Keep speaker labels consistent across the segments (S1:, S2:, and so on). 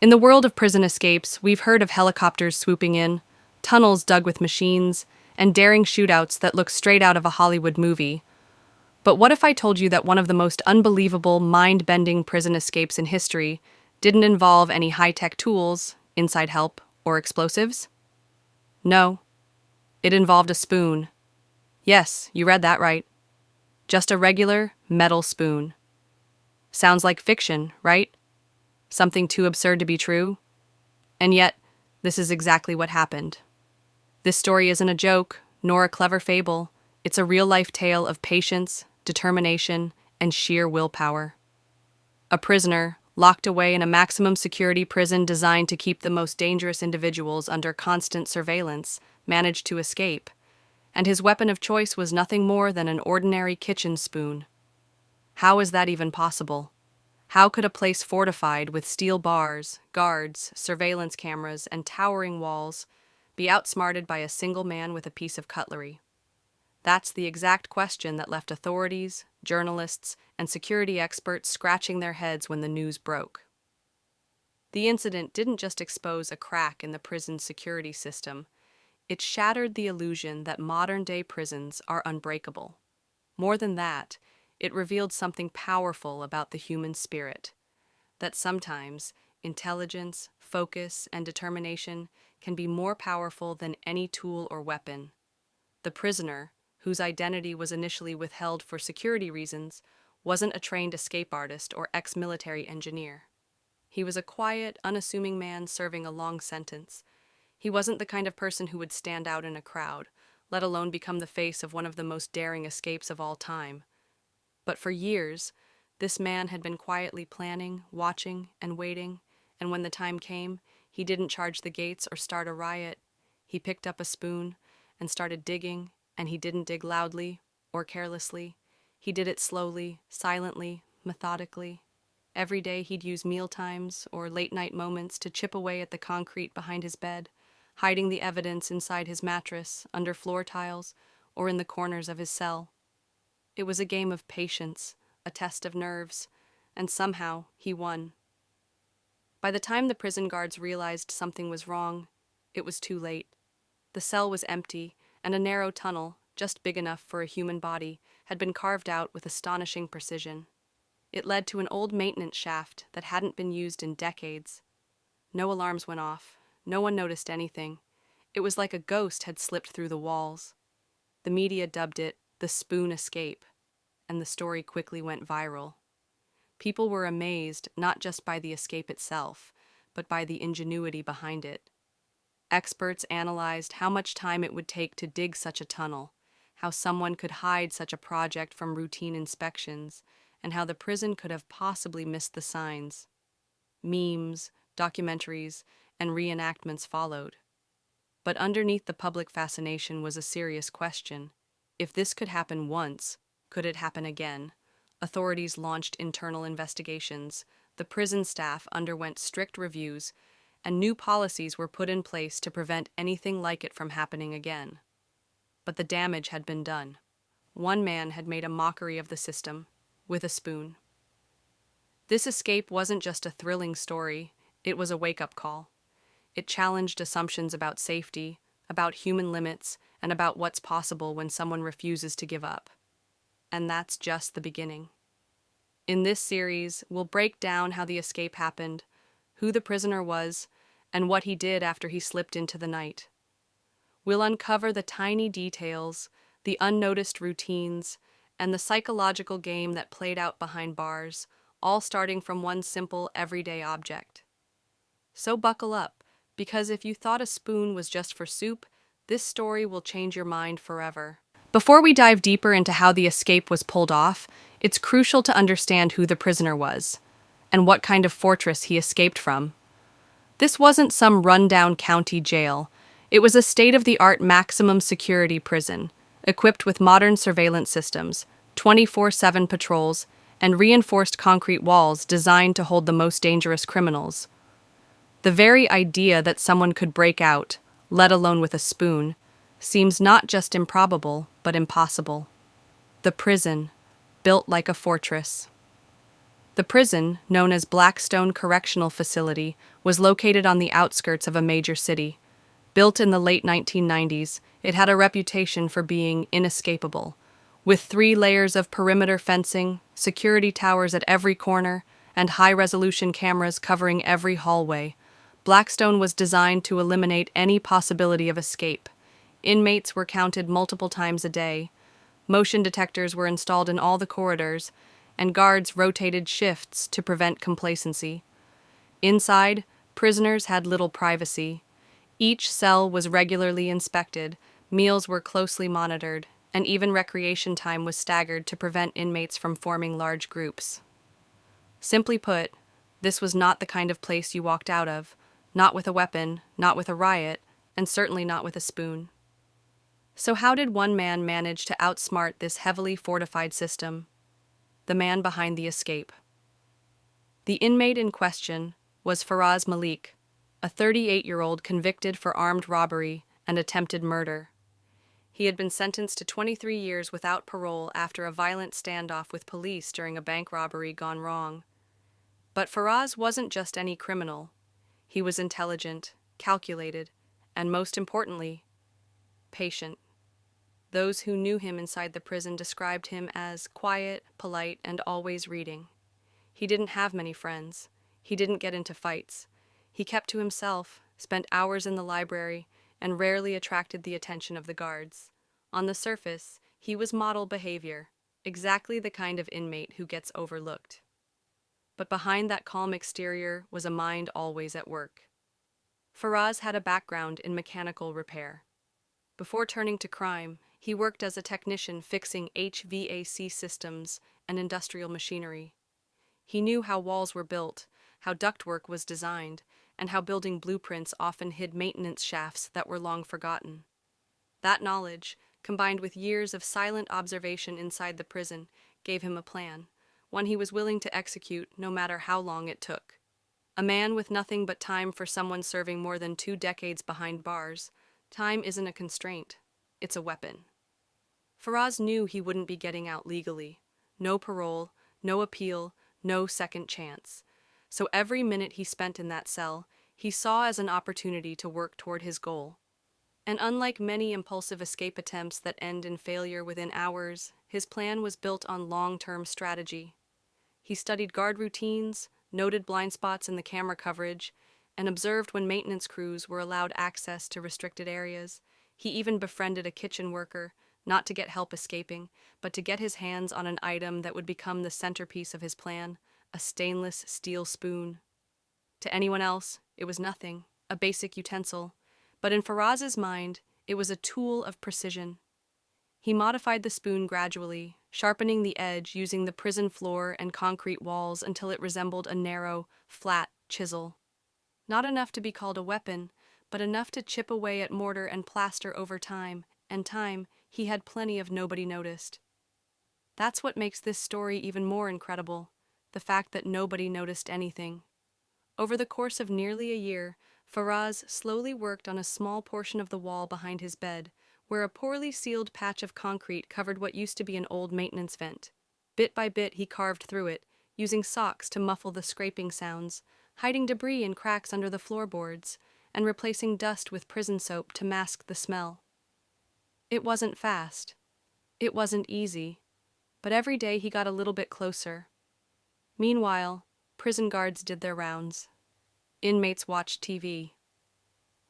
S1: In the world of prison escapes, we've heard of helicopters swooping in, tunnels dug with machines, and daring shootouts that look straight out of a Hollywood movie. But what if I told you that one of the most unbelievable, mind-bending prison escapes in history didn't involve any high-tech tools, inside help, or explosives? No, it involved a spoon. Yes, you read that right. Just a regular metal spoon. Sounds like fiction, right? Something too absurd to be true? And yet, this is exactly what happened. This story isn't a joke, nor a clever fable. It's a real-life tale of patience, determination, and sheer willpower. A prisoner, locked away in a maximum security prison designed to keep the most dangerous individuals under constant surveillance, managed to escape, and his weapon of choice was nothing more than an ordinary kitchen spoon. How is that even possible? How could a place fortified with steel bars, guards, surveillance cameras, and towering walls be outsmarted by a single man with a piece of cutlery? That's the exact question that left authorities, journalists, and security experts scratching their heads when the news broke. The incident didn't just expose a crack in the prison's security system, it shattered the illusion that modern-day prisons are unbreakable. More than that, it revealed something powerful about the human spirit, that sometimes intelligence, focus, and determination can be more powerful than any tool or weapon. The prisoner, whose identity was initially withheld for security reasons, wasn't a trained escape artist or ex-military engineer. He was a quiet, unassuming man serving a long sentence. He wasn't the kind of person who would stand out in a crowd, let alone become the face of one of the most daring escapes of all time. But for years, this man had been quietly planning, watching, and waiting, and when the time came, he didn't charge the gates or start a riot. He picked up a spoon and started digging, and he didn't dig loudly or carelessly. He did it slowly, silently, methodically. Every day he'd use meal times or late-night moments to chip away at the concrete behind his bed, hiding the evidence inside his mattress, under floor tiles, or in the corners of his cell. It was a game of patience, a test of nerves, and somehow he won. By the time the prison guards realized something was wrong, it was too late. The cell was empty, and a narrow tunnel, just big enough for a human body, had been carved out with astonishing precision. It led to an old maintenance shaft that hadn't been used in decades. No alarms went off. No one noticed anything. It was like a ghost had slipped through the walls. The media dubbed it the spoon escape, and the story quickly went viral. People were amazed not just by the escape itself, but by the ingenuity behind it. Experts analyzed how much time it would take to dig such a tunnel, how someone could hide such a project from routine inspections, and how the prison could have possibly missed the signs. Memes, documentaries, and reenactments followed. But underneath the public fascination was a serious question. If this could happen once, could it happen again? Authorities launched internal investigations, the prison staff underwent strict reviews, and new policies were put in place to prevent anything like it from happening again. But the damage had been done. One man had made a mockery of the system, with a spoon. This escape wasn't just a thrilling story, it was a wake-up call. It challenged assumptions about safety, about human limits, and about what's possible when someone refuses to give up. And that's just the beginning. In this series, we'll break down how the escape happened, who the prisoner was, and what he did after he slipped into the night. We'll uncover the tiny details, the unnoticed routines, and the psychological game that played out behind bars, all starting from one simple, everyday object. So buckle up, because if you thought a spoon was just for soup, this story will change your mind forever. Before we dive deeper into how the escape was pulled off, it's crucial to understand who the prisoner was, and what kind of fortress he escaped from. This wasn't some rundown county jail. It was a state-of-the-art maximum security prison, equipped with modern surveillance systems, 24/7 patrols, and reinforced concrete walls designed to hold the most dangerous criminals. The very idea that someone could break out, let alone with a spoon, seems not just improbable, but impossible. The prison, built like a fortress. The prison, known as Blackstone Correctional Facility, was located on the outskirts of a major city. Built in the late 1990s, it had a reputation for being inescapable. With 3 layers of perimeter fencing, security towers at every corner, and high-resolution cameras covering every hallway, Blackstone was designed to eliminate any possibility of escape. Inmates were counted multiple times a day. Motion detectors were installed in all the corridors, and guards rotated shifts to prevent complacency. Inside, prisoners had little privacy. Each cell was regularly inspected, meals were closely monitored, and even recreation time was staggered to prevent inmates from forming large groups. Simply put, this was not the kind of place you walked out of, not with a weapon, not with a riot, and certainly not with a spoon. So how did one man manage to outsmart this heavily fortified system? The man behind the escape. The inmate in question was Faraz Malik, a 38-year-old convicted for armed robbery and attempted murder. He had been sentenced to 23 years without parole after a violent standoff with police during a bank robbery gone wrong. But Faraz wasn't just any criminal. He was intelligent, calculated, and most importantly, patient. Those who knew him inside the prison described him as quiet, polite, and always reading. He didn't have many friends. He didn't get into fights. He kept to himself, spent hours in the library, and rarely attracted the attention of the guards. On the surface, he was model behavior, exactly the kind of inmate who gets overlooked. But behind that calm exterior was a mind always at work. Faraz had a background in mechanical repair. Before turning to crime, he worked as a technician fixing HVAC systems and industrial machinery. He knew how walls were built, how ductwork was designed, and how building blueprints often hid maintenance shafts that were long forgotten. That knowledge, combined with years of silent observation inside the prison, gave him a plan, one he was willing to execute no matter how long it took. A man with nothing but time for someone serving more than 2 decades behind bars. Time isn't a constraint, it's a weapon. Faraz knew he wouldn't be getting out legally. No parole, no appeal, no second chance. So every minute he spent in that cell, he saw as an opportunity to work toward his goal. And unlike many impulsive escape attempts that end in failure within hours, his plan was built on long-term strategy. He studied guard routines, noted blind spots in the camera coverage, and observed when maintenance crews were allowed access to restricted areas. He even befriended a kitchen worker, not to get help escaping, but to get his hands on an item that would become the centerpiece of his plan, a stainless steel spoon. To anyone else, it was nothing, a basic utensil, but in Faraz's mind, it was a tool of precision. He modified the spoon gradually, sharpening the edge using the prison floor and concrete walls until it resembled a narrow, flat chisel. Not enough to be called a weapon, but enough to chip away at mortar and plaster over time, and time he had plenty of nobody noticed. That's what makes this story even more incredible, the fact that nobody noticed anything. Over the course of nearly a year, Faraz slowly worked on a small portion of the wall behind his bed, where a poorly sealed patch of concrete covered what used to be an old maintenance vent. Bit by bit he carved through it, using socks to muffle the scraping sounds, hiding debris and cracks under the floorboards, and replacing dust with prison soap to mask the smell. It wasn't fast. It wasn't easy. But every day he got a little bit closer. Meanwhile, prison guards did their rounds. Inmates watched TV.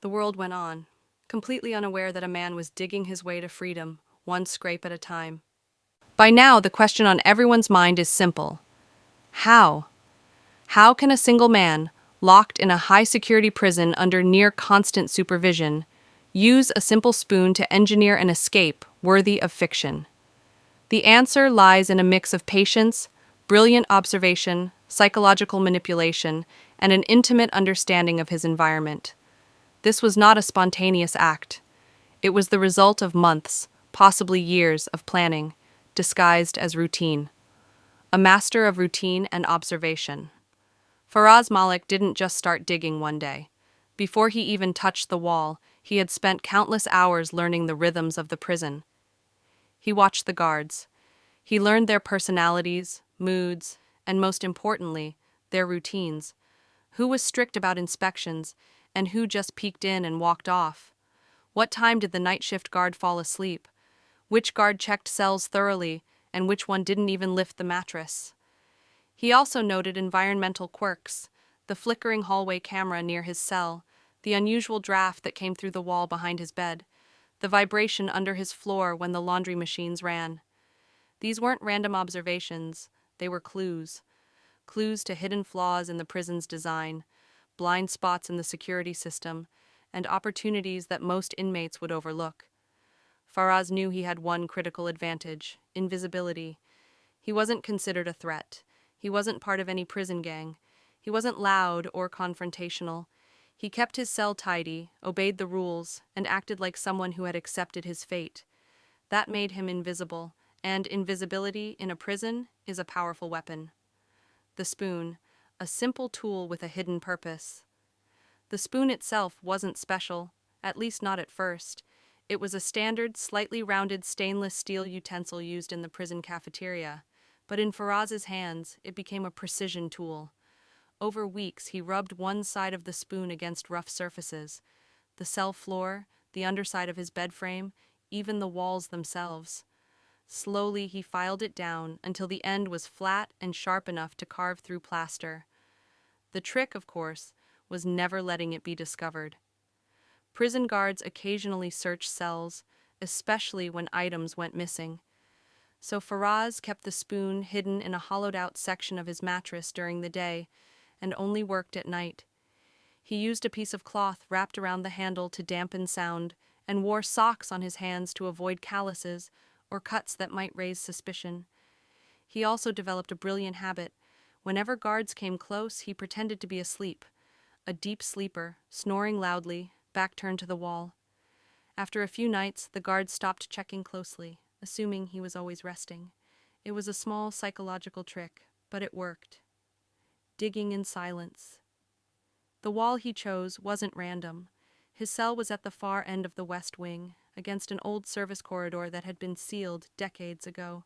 S1: The world went on, completely unaware that a man was digging his way to freedom, one scrape at a time. By now, the question on everyone's mind is simple. How? How can a single man, locked in a high-security prison under near-constant supervision, use a simple spoon to engineer an escape worthy of fiction? The answer lies in a mix of patience, brilliant observation, psychological manipulation, and an intimate understanding of his environment. This was not a spontaneous act. It was the result of months, possibly years, of planning, disguised as routine. A master of routine and observation. Faraz Malik didn't just start digging one day. Before he even touched the wall, he had spent countless hours learning the rhythms of the prison. He watched the guards. He learned their personalities, moods, and most importantly, their routines. Who was strict about inspections, and who just peeked in and walked off? What time did the night shift guard fall asleep? Which guard checked cells thoroughly, and which one didn't even lift the mattress? He also noted environmental quirks: the flickering hallway camera near his cell, the unusual draft that came through the wall behind his bed, the vibration under his floor when the laundry machines ran. These weren't random observations, they were clues. Clues to hidden flaws in the prison's design, blind spots in the security system, and opportunities that most inmates would overlook. Faraz knew he had one critical advantage: invisibility. He wasn't considered a threat. He wasn't part of any prison gang. He wasn't loud or confrontational. He kept his cell tidy, obeyed the rules, and acted like someone who had accepted his fate. That made him invisible, and invisibility in a prison is a powerful weapon. The spoon, a simple tool with a hidden purpose. The spoon itself wasn't special, at least not at first. It was a standard, slightly rounded stainless steel utensil used in the prison cafeteria. But in Faraz's hands, it became a precision tool. Over weeks, he rubbed one side of the spoon against rough surfaces: the cell floor, the underside of his bed frame, even the walls themselves. Slowly, he filed it down until the end was flat and sharp enough to carve through plaster. The trick, of course, was never letting it be discovered. Prison guards occasionally searched cells, especially when items went missing. So Faraz kept the spoon hidden in a hollowed-out section of his mattress during the day, and only worked at night. He used a piece of cloth wrapped around the handle to dampen sound, and wore socks on his hands to avoid calluses or cuts that might raise suspicion. He also developed a brilliant habit. Whenever guards came close, he pretended to be asleep, a deep sleeper, snoring loudly, back turned to the wall. After a few nights, the guards stopped checking closely, assuming he was always resting. It was a small psychological trick, but it worked. Digging in silence. The wall he chose wasn't random. His cell was at the far end of the west wing, against an old service corridor that had been sealed decades ago.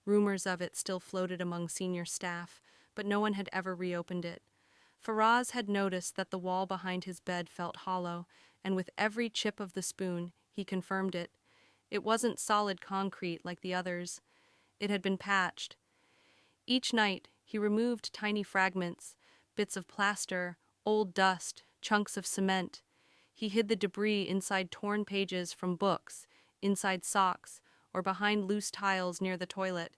S1: Rumors of it still floated among senior staff, but no one had ever reopened it. Faraz had noticed that the wall behind his bed felt hollow, and with every chip of the spoon, he confirmed it. It wasn't solid concrete like the others. It had been patched. Each night, he removed tiny fragments, bits of plaster, old dust, chunks of cement. He hid the debris inside torn pages from books, inside socks, or behind loose tiles near the toilet.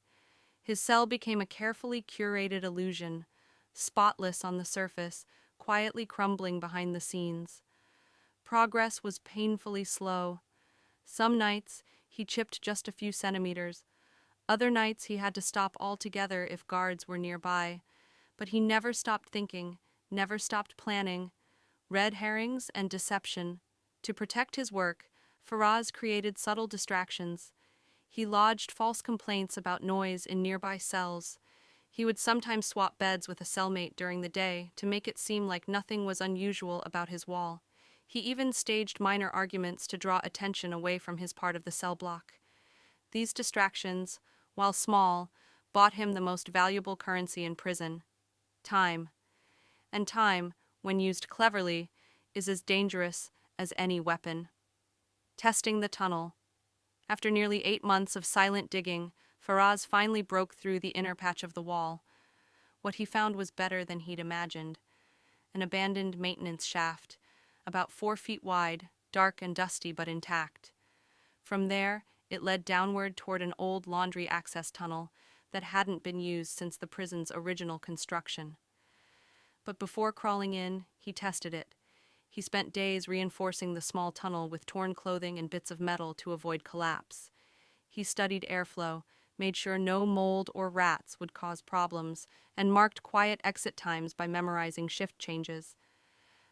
S1: His cell became a carefully curated illusion, spotless on the surface, quietly crumbling behind the scenes. Progress was painfully slow. Some nights, he chipped just a few centimeters. Other nights, he had to stop altogether if guards were nearby. But he never stopped thinking, never stopped planning. Red herrings and deception. To protect his work, Faraz created subtle distractions. He lodged false complaints about noise in nearby cells. He would sometimes swap beds with a cellmate during the day to make it seem like nothing was unusual about his wall. He even staged minor arguments to draw attention away from his part of the cell block. These distractions, while small, bought him the most valuable currency in prison: time. And time, when used cleverly, is as dangerous as any weapon. Testing the tunnel. After nearly 8 months of silent digging, Faraz finally broke through the inner patch of the wall. What he found was better than he'd imagined: an abandoned maintenance shaft, about 4 feet wide, dark and dusty but intact. From there, it led downward toward an old laundry access tunnel that hadn't been used since the prison's original construction. But before crawling in, he tested it. He spent days reinforcing the small tunnel with torn clothing and bits of metal to avoid collapse. He studied airflow, made sure no mold or rats would cause problems, and marked quiet exit times by memorizing shift changes.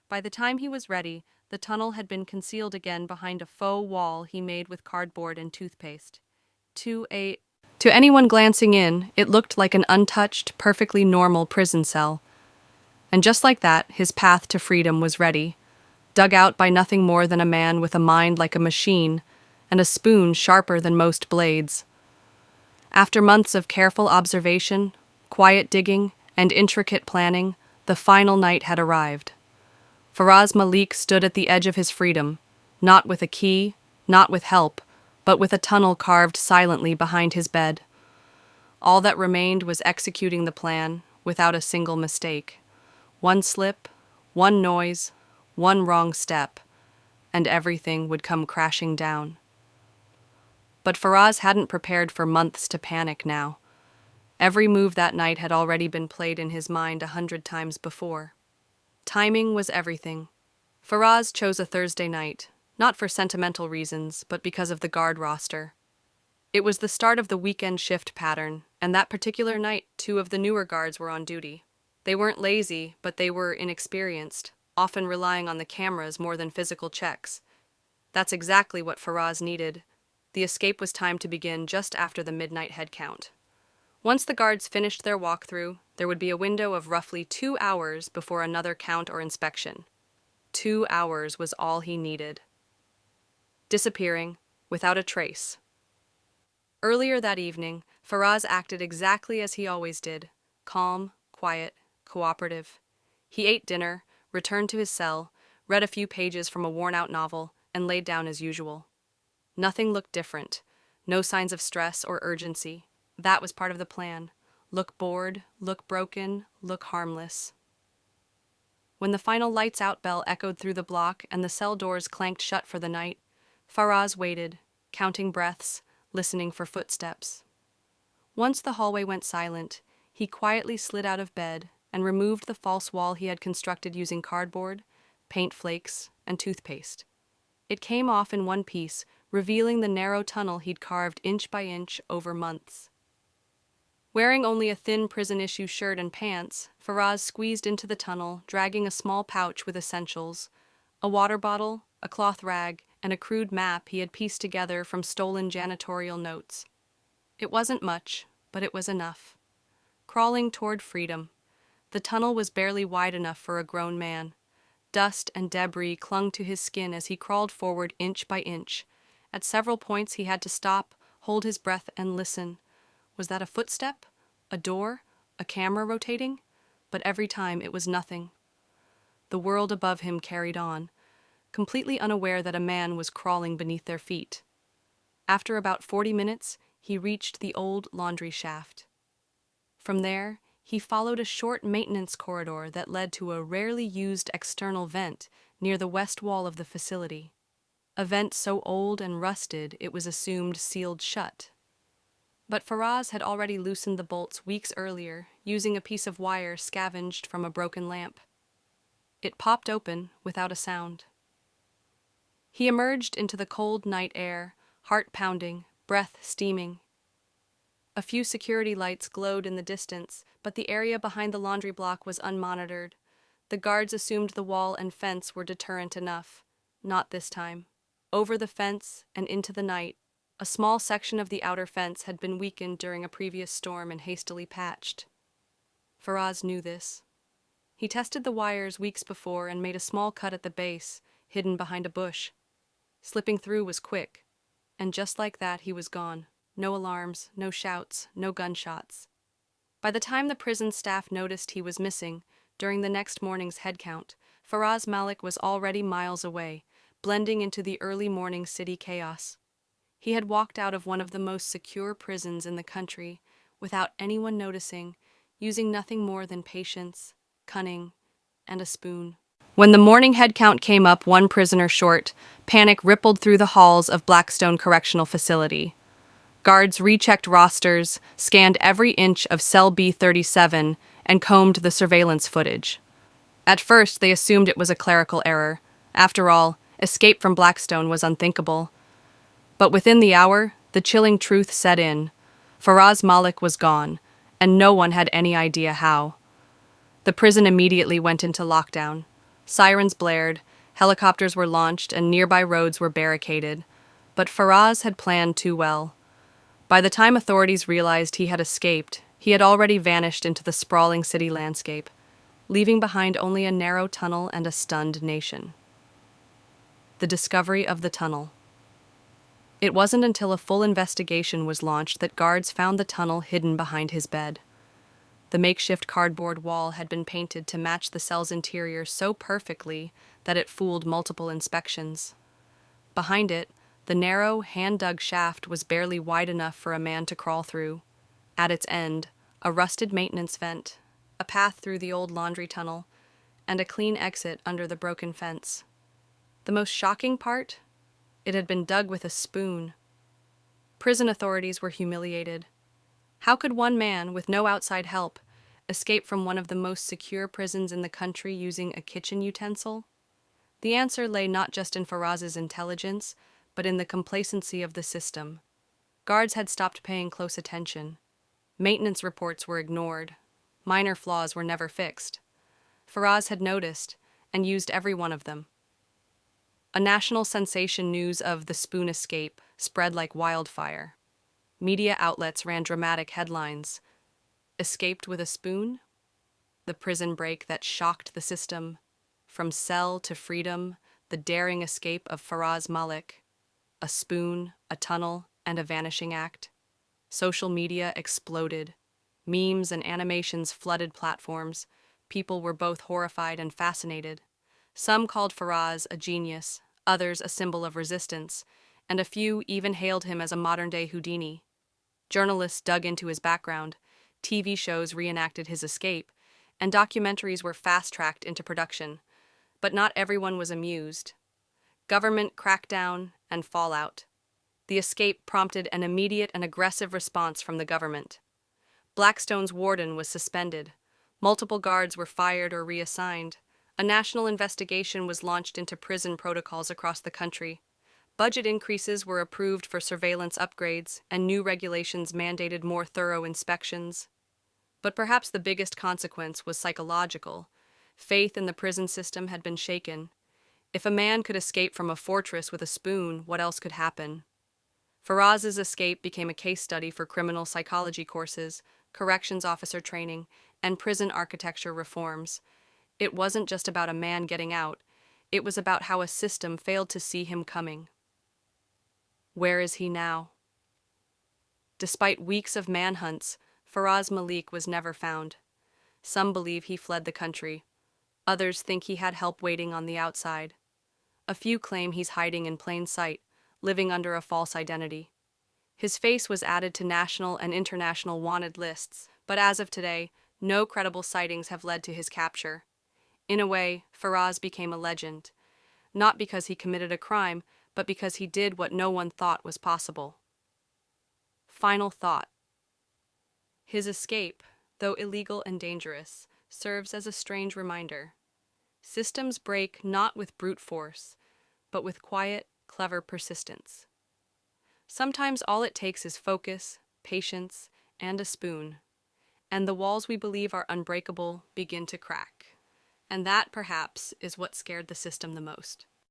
S1: By the time he was ready, the tunnel had been concealed again behind a faux wall he made with cardboard and toothpaste. To anyone glancing in, it looked like an untouched, perfectly normal prison cell. And just like that, his path to freedom was ready, dug out by nothing more than a man with a mind like a machine and a spoon sharper than most blades. After months of careful observation, quiet digging, and intricate planning, the final night had arrived. Faraz Malik stood at the edge of his freedom, not with a key, not with help, but with a tunnel carved silently behind his bed. All that remained was executing the plan without a single mistake. One slip, one noise, one wrong step, and everything would come crashing down. But Faraz hadn't prepared for months to panic now. Every move that night had already been played in his mind 100 times before. Timing was everything. Faraz chose a Thursday night, not for sentimental reasons, but because of the guard roster. It was the start of the weekend shift pattern, and that particular night, 2 of the newer guards were on duty. They weren't lazy, but they were inexperienced, often relying on the cameras more than physical checks. That's exactly what Faraz needed. The escape was timed to begin just after the midnight head count. Once the guards finished their walkthrough, there would be a window of roughly 2 hours before another count or inspection. 2 hours was all he needed. Disappearing, without a trace. Earlier that evening, Faraz acted exactly as he always did, calm, quiet, cooperative. He ate dinner, returned to his cell, read a few pages from a worn-out novel, and laid down as usual. Nothing looked different, no signs of stress or urgency. That was part of the plan. Look bored, look broken, look harmless. When the final lights-out bell echoed through the block and the cell doors clanked shut for the night, Faraz waited, counting breaths, listening for footsteps. Once the hallway went silent, he quietly slid out of bed and removed the false wall he had constructed using cardboard, paint flakes, and toothpaste. It came off in one piece, revealing the narrow tunnel he'd carved inch by inch over months. Wearing only a thin prison-issue shirt and pants, Faraz squeezed into the tunnel, dragging a small pouch with essentials, a water bottle, a cloth rag, and a crude map he had pieced together from stolen janitorial notes. It wasn't much, but it was enough. Crawling toward freedom. The tunnel was barely wide enough for a grown man. Dust and debris clung to his skin as he crawled forward inch by inch. At several points he had to stop, hold his breath, and listen. Was that a footstep? A door? A camera rotating? But every time it was nothing. The world above him carried on, completely unaware that a man was crawling beneath their feet. After about 40 minutes, he reached the old laundry shaft. From there, he followed a short maintenance corridor that led to a rarely used external vent near the west wall of the facility. A vent so old and rusted it was assumed sealed shut. But Faraz had already loosened the bolts weeks earlier, using a piece of wire scavenged from a broken lamp. It popped open without a sound. He emerged into the cold night air, heart pounding, breath steaming. A few security lights glowed in the distance, but the area behind the laundry block was unmonitored. The guards assumed the wall and fence were deterrent enough. Not this time. Over the fence and into the night, a small section of the outer fence had been weakened during a previous storm and hastily patched. Faraz knew this. He tested the wires weeks before and made a small cut at the base, hidden behind a bush. Slipping through was quick, and just like that he was gone. No alarms, no shouts, no gunshots. By the time the prison staff noticed he was missing, during the next morning's head count, Faraz Malik was already miles away, blending into the early morning city chaos. He had walked out of one of the most secure prisons in the country, without anyone noticing, using nothing more than patience, cunning, and a spoon. When the morning head count came up 1 prisoner short, panic rippled through the halls of Blackstone Correctional Facility. Guards rechecked rosters, scanned every inch of cell B37, and combed the surveillance footage. At first, they assumed it was a clerical error. After all, escape from Blackstone was unthinkable. But within the hour, the chilling truth set in. Faraz Malik was gone, and no one had any idea how. The prison immediately went into lockdown. Sirens blared, helicopters were launched, and nearby roads were barricaded. But Faraz had planned too well. By the time authorities realized he had escaped, he had already vanished into the sprawling city landscape, leaving behind only a narrow tunnel and a stunned nation. The discovery of the tunnel. It wasn't until a full investigation was launched that guards found the tunnel hidden behind his bed. The makeshift cardboard wall had been painted to match the cell's interior so perfectly that it fooled multiple inspections. Behind it, the narrow, hand-dug shaft was barely wide enough for a man to crawl through. At its end, a rusted maintenance vent, a path through the old laundry tunnel, and a clean exit under the broken fence. The most shocking part? It had been dug with a spoon. Prison authorities were humiliated. How could one man, with no outside help, escape from one of the most secure prisons in the country using a kitchen utensil? The answer lay not just in Faraz's intelligence, but in the complacency of the system. Guards had stopped paying close attention. Maintenance reports were ignored. Minor flaws were never fixed. Faraz had noticed and used every one of them. A national sensation, news of the spoon escape, spread like wildfire. Media outlets ran dramatic headlines. Escaped with a spoon? The prison break that shocked the system. From cell to freedom, the daring escape of Faraz Malik. A spoon, a tunnel, and a vanishing act. Social media exploded. Memes and animations flooded platforms. People were both horrified and fascinated. Some called Faraz a genius, others a symbol of resistance, and a few even hailed him as a modern-day Houdini. Journalists dug into his background, TV shows reenacted his escape, and documentaries were fast-tracked into production. But not everyone was amused. Government crackdown and fallout. The escape prompted an immediate and aggressive response from the government. Blackstone's warden was suspended. Multiple guards were fired or reassigned. A national investigation was launched into prison protocols across the country. Budget increases were approved for surveillance upgrades, and new regulations mandated more thorough inspections. But perhaps the biggest consequence was psychological. Faith in the prison system had been shaken. If a man could escape from a fortress with a spoon, what else could happen? Faraz's escape became a case study for criminal psychology courses, corrections officer training, and prison architecture reforms. It wasn't just about a man getting out. It was about how a system failed to see him coming. Where is he now? Despite weeks of manhunts, Faraz Malik was never found. Some believe he fled the country. Others think he had help waiting on the outside. A few claim he's hiding in plain sight, living under a false identity. His face was added to national and international wanted lists, but as of today, no credible sightings have led to his capture. In a way, Faraz became a legend, not because he committed a crime, but because he did what no one thought was possible. Final thought. His escape, though illegal and dangerous, serves as a strange reminder. Systems break not with brute force, but with quiet, clever persistence. Sometimes all it takes is focus, patience, and a spoon, and the walls we believe are unbreakable begin to crack. And that, perhaps, is what scared the system the most.